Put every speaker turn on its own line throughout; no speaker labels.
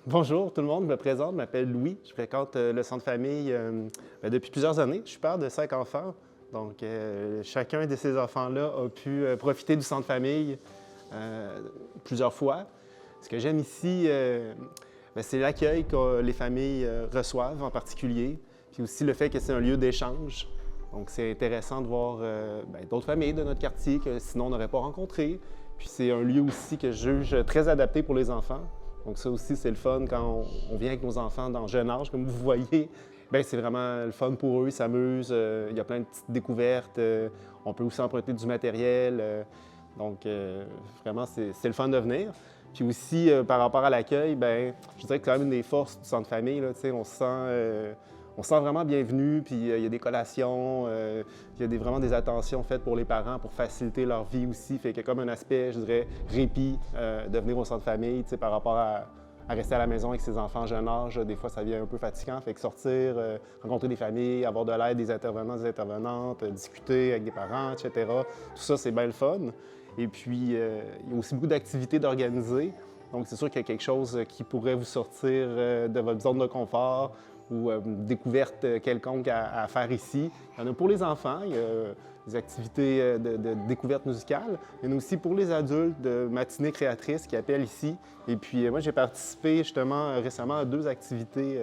Bonjour tout le monde, je me présente, je m'appelle Louis, je fréquente le centre famille depuis plusieurs années. Je suis père de 5 enfants, donc chacun de ces enfants-là a pu profiter du centre famille plusieurs fois. Ce que j'aime ici, c'est l'accueil que les familles reçoivent en particulier, puis aussi le fait que c'est un lieu d'échange. Donc c'est intéressant de voir d'autres familles de notre quartier que sinon on n'aurait pas rencontrées. Puis c'est un lieu aussi que je juge très adapté pour les enfants. Donc ça aussi, c'est le fun quand on vient avec nos enfants dans jeune âge, comme vous voyez. Bien, c'est vraiment le fun pour eux, ils s'amusent, il y a plein de petites découvertes, on peut aussi emprunter du matériel. Vraiment, c'est le fun de venir. Puis aussi, par rapport à l'accueil, bien, je dirais que c'est quand même une des forces du centre famille, là, tu sais, on se sent vraiment bienvenu, puis il y a des collations, il y a vraiment des attentions faites pour les parents pour faciliter leur vie aussi. Fait qu'il y a comme un aspect, je dirais, répit de venir au centre famille, tu sais, par rapport à rester à la maison avec ses enfants jeune âge. Des fois, ça devient un peu fatigant. Fait que sortir, rencontrer des familles, avoir de l'aide des intervenants, des intervenantes, discuter avec des parents, etc. Tout ça, c'est bien le fun. Et puis, il y a aussi beaucoup d'activités d'organiser. Donc, c'est sûr qu'il y a quelque chose qui pourrait vous sortir de votre zone de confort ou une découverte quelconque à faire ici. Il y en a pour les enfants, il y a des activités de découverte musicale, mais aussi pour les adultes de matinées créatrices qui appellent ici. Et puis moi, j'ai participé justement récemment à 2 activités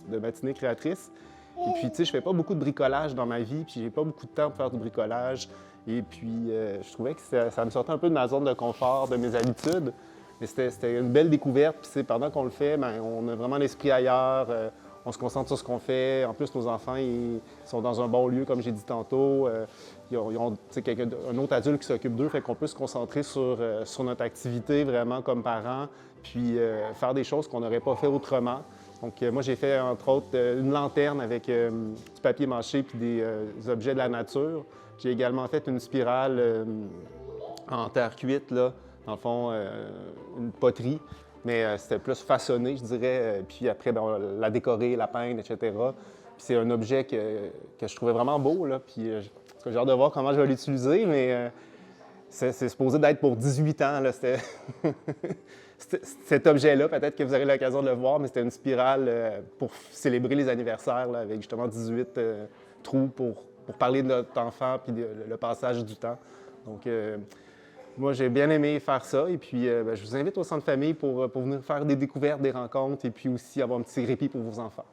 de matinées créatrices. Et puis, tu sais, je fais pas beaucoup de bricolage dans ma vie, puis j'ai pas beaucoup de temps pour faire du bricolage. Et puis, je trouvais que ça me sortait un peu de ma zone de confort, de mes habitudes. Mais c'était une belle découverte. Puis, pendant qu'on le fait, bien, on a vraiment l'esprit ailleurs. On se concentre sur ce qu'on fait. En plus, nos enfants, ils sont dans un bon lieu, comme j'ai dit tantôt. Ils ont un autre adulte qui s'occupe d'eux, fait qu'on peut se concentrer sur notre activité vraiment comme parents, puis faire des choses qu'on n'aurait pas fait autrement. Donc, moi, j'ai fait, entre autres, une lanterne avec du papier mâché puis des objets de la nature. J'ai également fait une spirale en terre cuite, là, dans le fond, une poterie. Mais c'était plus façonné, je dirais. Puis après, on la décorer, la peindre, etc. Puis c'est un objet que je trouvais vraiment beau, là. Puis j'ai hâte de voir comment je vais l'utiliser, mais c'est supposé d'être pour 18 ans, là. Cet objet-là, peut-être que vous aurez l'occasion de le voir, mais c'était une spirale pour célébrer les anniversaires, là, avec justement 18 trous pour parler de notre enfant puis le passage du temps. Donc, moi, j'ai bien aimé faire ça. Et puis, je vous invite au centre famille pour venir faire des découvertes, des rencontres et puis aussi avoir un petit répit pour vos enfants.